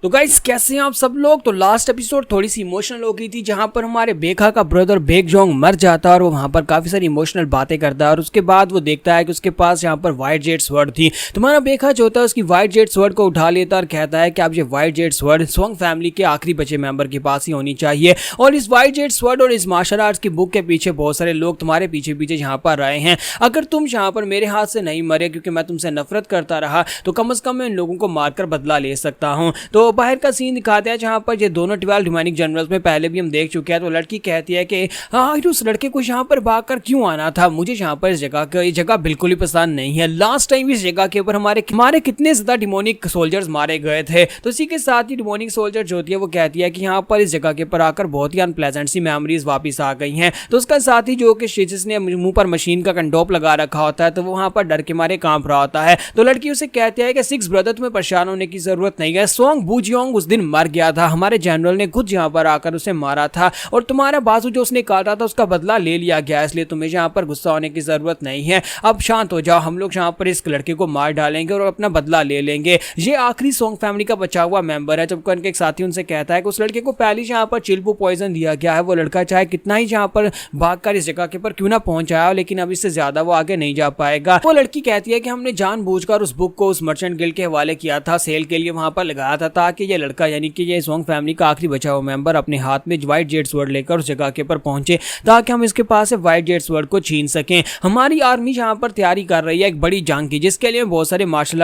तो गाइस कैसे हैं आप सब लोग। तो लास्ट एपिसोड थोड़ी सी इमोशनल हो गई थी, जहां पर हमारे बेखा का ब्रदर बेकजोंग मर जाता है और वो वहां पर काफी सारी इमोशनल बातें करता है। और उसके बाद वो देखता है कि उसके पास यहाँ पर व्हाइट जेड स्वर्ड थी। तुम्हारा बेखा जो होता है उसकी व्हाइट जेड स्वर्ड को उठा लेता है और कहता है कि आप ये white Z sword song family के आखिरी बचे मेंबर के पास ही होनी चाहिए। और इस व्हाइट जेड स्वर्ड और इस मार्शल आर्ट्स की बुक के पीछे बहुत सारे लोग तुम्हारे पीछे पीछे यहाँ पर रहे हैं। अगर तुम यहाँ पर मेरे हाथ से नहीं मरे क्योंकि मैं तुमसे नफरत करता रहा, तो कम से कम मैं इन लोगों को मारकर बदला ले सकता हूँ। तो बाहर का सीन दिखाते हैं जहां पर ये दोनों 12 रिमेनिंग जनरल्स में पहले भी हम देख चुके हैं। तो लड़की कहती है कि हाँ, उस लड़के को यहाँ पर भागकर क्यों आना था, मुझे यहाँ पर इस जगह बिल्कुल ही पसंद नहीं है। लास्ट टाइम इस जगह के ऊपर हमारे कितने ज्यादा डिमोनिक सोल्जर्स मारे गए थे। तो इसी के साथ ही डिमोनिक सोल्जर जो होती है वो कहती है कि यहाँ पर इस जगह के ऊपर आकर बहुत ही अनप्लेजेंट सी मेमोरीज वापस आ गई हैं। तो उसका साथ ही जो कि शीजिस ने मुंह पर मशीन का कंडोप लगा रखा होता है, तो वो वहां पर डर के मारे कांप रहा होता है। तो लड़की उसे कहती है कि सिक्स ब्रदर, तुम्हें परेशान होने की जरूरत नहीं है। सोंग बूजियोंग उस दिन मर गया था, हमारे जनरल ने खुद यहाँ पर आकर उसे मारा था और तुम्हारा बाजू जो उसने काटा था उसका बदला ले लिया गया, इसलिए तुम्हें यहाँ पर गुस्सा होने की जरूरत नहीं है। अब शांत हो जाओ, हम लोग यहाँ पर इस लड़के को मार डालेंगे और अपना बदला ले लेंगे। ये आखिरी सोंग फैमिली का बचा हुआ मेंबर है। जबकि उनके एक साथी उनसे कहता है कि उस लड़के को पहले यहाँ पर चिल्पू पॉइजन दिया गया है, वो लड़का चाहे कितना ही यहाँ पर भागकर इस जगह के पर क्यों ना पहुंच आया, लेकिन अब इससे ज्यादा वो आगे नहीं जा पाएगा। वो लड़की कहती है कि हमने जानबूझकर उस बुक को उस मर्चेंट गिल्ड के हवाले किया था, सेल के लिए वहां पर लगाया था, ताकि ये लड़का यानी कि ये सोंग फैमिली का आखिरी बचा हुआ मेंबर अपने हाथ में व्हाइट जेड स्वर्ड लेकर उस जगह के पर पहुंचे, ताकि हम इसके पास से व्हाइट जेड स्वर्ड को छीन सकें। हमारी आर्मी यहाँ पर तैयारी कर रही है एक बड़ी जंग की, जिसके लिए बहुत सारे मार्शल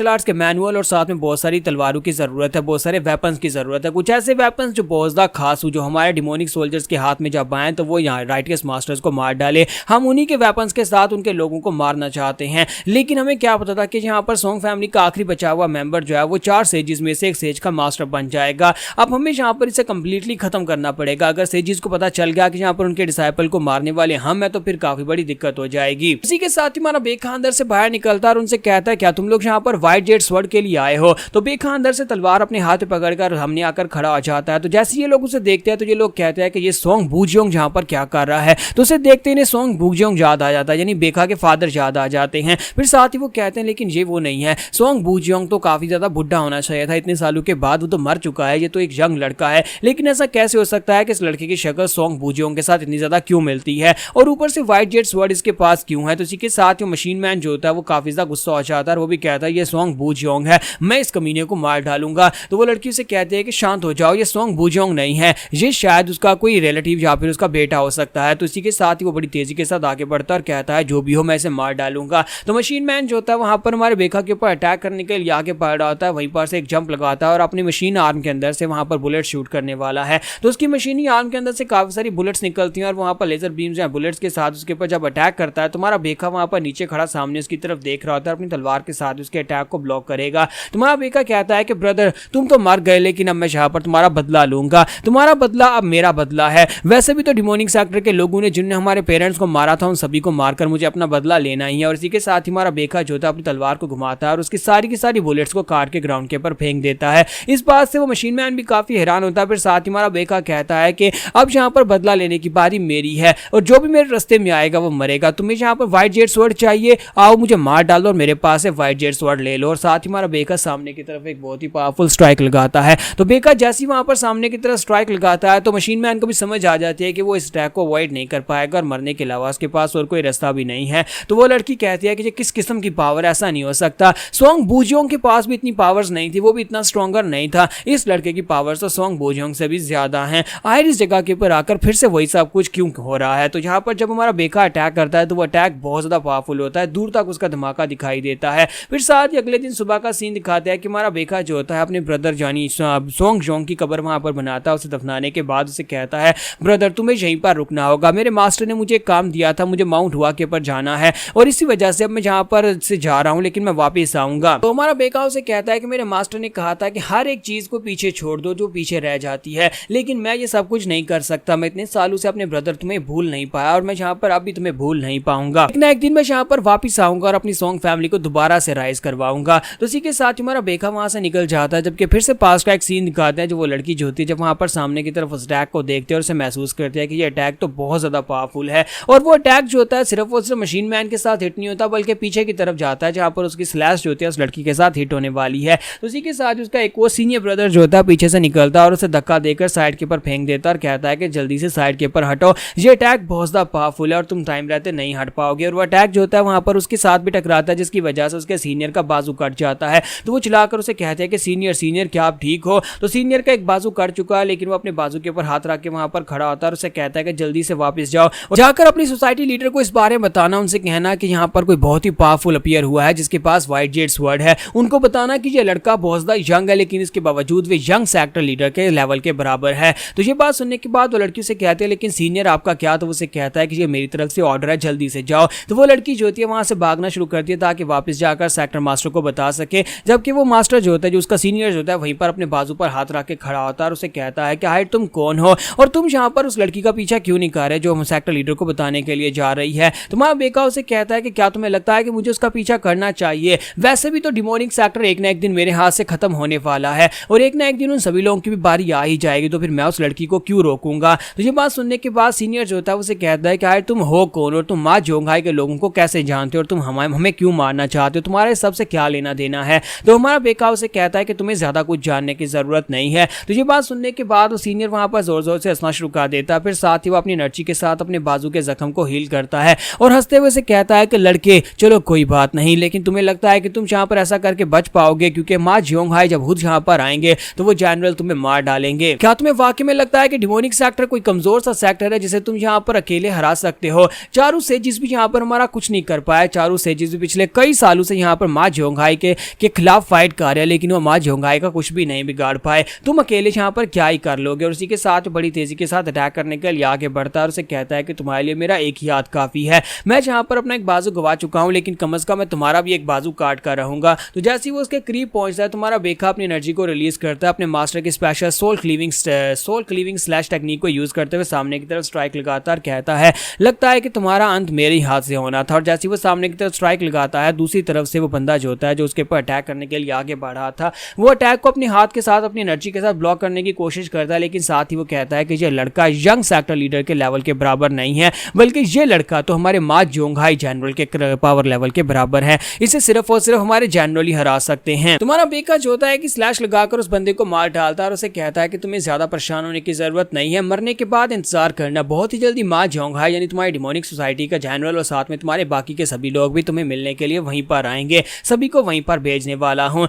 आर्ट्स के मैनुअल और साथ में बहुत सारी तलवारों की जरूरत है, बहुत सारे वेपन्स की जरूरत है। कुछ ऐसे वेपन्स जो बहुत ज्यादा खास हो, जो हमारे डिमोनिक सोल्जर्स के हाथ में जब आए तो वो यहाँ राइटकेस मास्टर्स को मार डाले। हम उन्हीं के वेपन्स के साथ उनके लोगों को मारना चाहते हैं, लेकिन हमें क्या पता था कि यहाँ पर सोंग फैमिली का आखिरी बचा हुआ मेंबर जो है वो 4 सेजिस में से एक सेज का मास्टर बन जाएगा। अब हमें यहाँ पर इसे कंप्लीटली खत्म करना पड़ेगा। अगर सेजिस को पता चल गया कि यहाँ पर उनके डिसाइपल को मारने वाले हम हैं, तो फिर काफी बड़ी दिक्कत हो जाएगी। इसी के साथ ही हमारा बेखा अंदर से बाहर निकलता है और उनसे कहता है क्या तुम लोग यहाँ पर व्हाइट जेड स्वर्ड के लिए आए हो। तो बेखा अंदर से तलवार अपने हाथ में पकड़कर हमने आकर खड़ा हो जाता है। तो जैसे ये लोग उसे देखते हैं तो ये लोग कहते हैं कि ये सोंग बूजियोंग यहाँ पर क्या कर रहा है। तो उसे देखते ही सोंग बूजियोंग याद आ जाता है, यानी बेखा के फादर याद आ जाते हैं। फिर साथ ही वो कहते हैं लेकिन ये वो नहीं है, सोंग बूजियोंग तो काफी ज्यादा बुढ़ा होना चाहिए था, इतने सालों के बाद वो तो मर चुका है, ये तो एक यंग लड़का है। लेकिन ऐसा कैसे हो सकता है कि इस लड़के की शक्ल सोंग बूजियोंग के साथ इतनी ज्यादा क्यों मिलती है, और ऊपर से व्हाइट जेड स्वर्ड इसके पास क्यों है। तो इसी के साथ मशीन मैन जो होता है वो काफी ज्यादा गुस्सा हो जाता है और वो भी कहता है ये सोंग बूजियोंग है, मैं इस कमीने को मार डालूंगा। तो वो लड़की उसे कहती है कि शांत हो जाओ, ये सोंग बूजियोंग नहीं है, ये शायद उसका कोई रिलेटिव या फिर उसका बेटा हो सकता है। तो इसी के साथ ही वो बड़ी तेजी के साथ आगे बढ़ता है और कहता है जो भी हो मैं इसे मार डालूंगा। तो मशीन मैन जो होता है वहां पर हमारे बेखा के ऊपर अटैक करने के लिए आगे बढ़ रहा होता है, वहीं पर से एक जंप लगाता है और अपनी मशीन आर्म के अंदर से वहां पर बुलेट शूट करने वाला है। तो उसकी मशीनी आर्म के अंदर से काफी सारी बुलेट्स निकलती हैं और वहां पर लेजर बीम्स या बुलेट्स के साथ उसके ऊपर जब अटैक करता है, तुम्हारा बेखा वहां पर नीचे खड़ा सामने उसकी तरफ देख रहा होता है, अपनी तलवार के साथ उसके अटैक को ब्लॉक करेगा। तुम्हारा बेखा कहता है कि ब्रदर तुम तो मर गए, लेकिन अब मैं यहाँ पर तुम्हारा बदला लूंगा, तुम्हारा बदला अब मेरा बदला है। वैसे भी तो डिमोनिक सेक्टर के लोगों ने जिन्होंने हमारे पेरेंट्स को मारा था उन सभी को मारकर मुझे अपना बदला लेना ही है। और इसी के साथ ही हमारा बेखा जो था अपनी तलवार को घुमाता है और उसकी सारी की सारी बुलेट्स को काट के ग्राउंड के ऊपर फेंक देता है। इस बात से वो मशीन मैन भी काफी हैरान होता है। फिर साथ ही हमारा बेखा कहता है कि अब यहाँ पर बदला लेने की बारी मेरी है और जो भी मेरे रास्ते में आएगा वो मरेगा। तुम्हें यहाँ पर व्हाइट जेड स्वर्ड चाहिए, आओ मुझे मार डाल दो और मेरे पास से व्हाइट जेड स्वर्ड ले लो। और साथ ही हमारा बेखा सामने की तरफ एक बहुत ही पावरफुल स्ट्राइक लगाता है। तो बेखा जैसे ही वहां पर सामने की तरफ स्ट्राइक लगाता है तो मशीन मैन को भी समझ आ जाती है कि वो इस अटैक को अवॉइड नहीं कर पाएगा और मरने के अलावा उसके पास और कोई रास्ता भी नहीं है। तो वो लड़की कहती है कि ये किस किस्म की पावर, ऐसा नहीं हो सकता। सोंग बूजियोंग के पास भी इतनी पावर्स नहीं थी, वो भी इतना स्ट्रॉन्गर नहीं था, इस लड़के की पावर्स तो सोंग बूजियोंग से भी ज्यादा हैं। आखिर इस जगह के ऊपर आकर फिर से वही सब कुछ क्यों हो रहा है। तो यहाँ पर जब हमारा बेखा अटैक करता है तो वो अटैक बहुत ज्यादा पावरफुल होता है, दूर तक उसका धमाका दिखाई देता है। फिर साथ ही अगले दिन सुबह का सीन दिखाते हैं कि हमारा बेखा जो होता है अपने ब्रदर जानी सोंग जोंग की कब्र वहां पर बनाता है। उसे दफनाने के बाद उसे कहता है ब्रदर तुम्हें यहीं पर रुकना होगा, मेरे मास्टर ने मुझे एक काम दिया था, मुझे माउंट हुआ के ऊपर जाना है और इसी वजह से अब मैं जहाँ पर से जा रहा हूँ, लेकिन मैं वापस आऊंगा। तो हमारा बेखा उसे कहता है कि मेरे मास्टर ने कहा था कि हर एक चीज को पीछे छोड़ दो जो पीछे रह जाती है, लेकिन मैं ये सब कुछ नहीं कर सकता, मैं इतने सालों से अपने ब्रदर तुम्हें भूल नहीं पाया और मैं यहाँ पर अब भी तुम्हें भूल नहीं पाऊंगा। एक दिन मैं यहाँ पर वापस आऊंगा और अपनी सोंग फैमिली को दोबारा से राइज करवाऊंगा। तो इसी के साथ हमारा बेखा वहां से निकल जाता है। जबकि फिर से पास का एक सीन दिखाते हैं, जो वो लड़की जो होती है जब वहां पर सामने की तरफ उस अटैक को देखते हैं और उसे महसूस करते हैं कि ये अटैक तो बहुत ज्यादा पावरफुल है। और वो अटैक जो होता है सिर्फ मशीन मैन के साथ हिट नहीं होता, बल्कि पीछे की तरफ जाता है जहां पर उसकी स्लैश जो होती है उस लड़की के साथ हिट होने वाली है। तो इसी के के साथ उसका एक वो सीनियर ब्रदर जो होता है पीछे से निकलता है और उसे धक्का देकर साइड के ऊपर फेंक देता है और कहता है कि जल्दी से साइड के ऊपर हटो, ये अटैक बहुत ज्यादा पावरफुल है और तुम टाइम रहते नहीं हट पाओगे। और वो अटैक जो होता है वहां पर उसके साथ भी टकराता है जिसकी वजह से उसके सीनियर का बाजू कट जाता है। तो वो चिल्लाकर उसे कहते हैं कि सीनियर सीनियर क्या आप ठीक हो? तो सीनियर का एक बाजू कट चुका है लेकिन वो अपने बाजू के ऊपर हाथ रख के वहां पर खड़ा होता है और उसे कहता है कि जल्दी से वापस जाओ और जाकर अपनी सोसाइटी लीडर को इस बारे में बताना, उनसे कहना कि यहाँ पर कोई बहुत ही पावरफुल अपीयर हुआ है जिसके पास वाइट जेड स्वॉर्ड है। उनको बताना कि ये लड़का बहुत ज्यादा यंग है लेकिन इसके बावजूद वे यंग सेक्टर लीडर के लेवल के बराबर है। तो ये बात सुनने के बाद वो लड़की से कहते हैं लेकिन सीनियर आपका क्या? तो उसे कहता है कि ये मेरी तरफ से ऑर्डर है, जल्दी से जाओ। तो वो लड़की जो होती है वहां से भागना शुरू करती है ताकि वापस जाकर सेक्टर मास्टर को बता सके, जबकि वो मास्टर जो होता है, जो उसका सीनियर जो होता है, वहीं पर अपने बाजू पर हाथ रख के खड़ा होता है और उसे कहता है कि हाय तुम कौन हो और तुम यहाँ पर उस लड़की का पीछा क्यों नहीं कर रहे जो हम सेक्टर लीडर को बताने के लिए जा रही है। तुम्हारा बेका उसे कहता है कि क्या तुम्हें लगता है कि मुझे उसका पीछा करना चाहिए? वैसे भी तो डिमोनिक सेक्टर एक ना एक दिन मेरे हाथ से खत्म होने वाला है और एक ना एक दिन उन सभी लोगों की भी बारी आ ही जाएगी, तो फिर मैं उस लड़की को क्यों रोकूंगा। तो ये बात सुनने के बाद सीनियर जो होता है उसे कहता है कि यार तुम हो कौन और तुम माँ जोंघाई के लोगों को कैसे जानते हो और तुम हमें क्यों मारना चाहते हो, तुम्हारे सबसे क्या लेना देना है। तो हमारा बेका उसे कहता है कि तुम्हें ज्यादा कुछ जानने की जरूरत नहीं है। तो ये बात सुनने के बाद वो सीनियर वहां पर जोर जोर से हंसना शुरू कर देता है, फिर साथ ही वो अपनी एनर्जी के साथ अपने बाजू के जख्म को हील करता है और हंसते हुए से कहता है कि लड़के चलो कोई बात नहीं, लेकिन तुम्हें लगता है कि तुम यहाँ पर ऐसा करके बच पाओगे? क्योंकि माँ जोंघाई जब खुद यहाँ पर आएंगे तो वो जनरल तुम्हें मार डालेंगे। क्या तुम्हें वाकई में लगता है कि डिमोनिक सेक्टर कोई कमजोर सा सेक्टर है जिसे तुम यहाँ पर अकेले हरा सकते हो? चारू सेजिस भी यहाँ पर हमारा कुछ नहीं कर पाया। चारू सेजिस भी पिछले कई सालों से यहाँ पर माँ जोंघाई के खिलाफ फाइट कर रहे हैं लेकिन वो माँ जोंघाई का कुछ भी नहीं बिगाड़ पाए। तुम अकेले यहाँ पर क्या ही कर लोगे। और उसी के साथ बड़ी तेजी के साथ अटैक करने के लिए आगे बढ़ता है और उसे कहता है कि तुम्हारे लिए मेरा एक ही हाथ काफी है। मैं जहाँ पर अपना एक बाजू गवा चुका हूँ लेकिन कम से कम मैं तुम्हारा भी एक बाजू काट कर रहूंगा। तो जैसे ही वो उसके करीब पहुंचता है तुम्हारा बेखा अपनी एनर्जी को रिलीज करता है, अपने मास्टर की special soul cleaving slash technique को यूज करते हुए सामने की तरफ स्ट्राइक लगाता है, कहता है लगता है कि तुम्हारा अंत मेरे ही हाथ से होना था। और जैसे वो सामने की तरफ स्ट्राइक लगाता है दूसरी तरफ से वो बंदा जो होता है जो उसके ऊपर अटैक करने के लिए आगे बढ़ रहा था वो अटैक को अपने हाथ के साथ अपनी एनर्जी के साथ ब्लॉक करने की कोशिश करता है, लेकिन साथ ही वो कहता है कि ये लड़का यंग सेक्टर लीडर के लेवल के बराबर नहीं है बल्कि ये लड़का तो हमारे माँ जोंघाई जनरल के पावर लेवल के बराबर है। इसे सिर्फ और सिर्फ हमारे जनरल ही हरा सकते हैं। तुम्हारा बेका जो होता है कि स्लैश लगाकर उस बंदे को मार डालता है और उसे कहता है कि तुम्हें ज्यादा परेशान होने की जरूरत नहीं है, मरने के बाद इंतजार करना, बहुत ही जल्दी माँ जोंघाई यानी तुम्हारी डिमोनिक सोसाइटी का जनरल और साथ में तुम्हारे बाकी के सभी लोग भी तुम्हें मिलने के लिए वहीं पर आएंगे, सभी को वहीं पर भेजने वाला हूँ।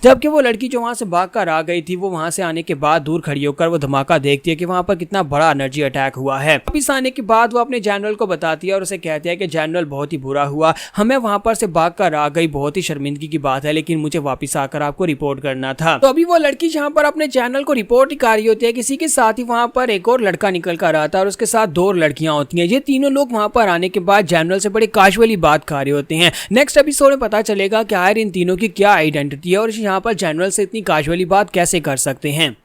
जबकि वो लड़की जो वहां से भागकर आ गई थी वो वहां से आने के बाद दूर खड़ी होकर वो धमाका देखती है कि वहां पर कितना बड़ा एनर्जी अटैक हुआ है। वापिस आने के बाद वो अपने जनरल को बताती है और उसे कहती है कि जनरल बहुत ही बुरा हुआ, हमें वहां पर से भागकर आ गई, बहुत ही शर्मिंदगी की बात है, लेकिन मुझे वापिस आकर आपको रिपोर्ट करना था। तो अभी वो लड़की जहाँ पर अपने जनरल को रिपोर्ट ही कर रही होती है, किसी के साथ ही वहां पर एक और लड़का निकल कर आता है और उसके साथ दो लड़कियां होती हैं। ये तीनों लोग वहां पर आने के बाद जनरल से बड़े कैजुअली बात कर रहे होते हैं। नेक्स्ट एपिसोड में पता चलेगा कि आखिर इन तीनों की क्या आइडेंटिटी है और यहाँ पर जनरल से इतनी कैजुअली बात कैसे कर सकते हैं।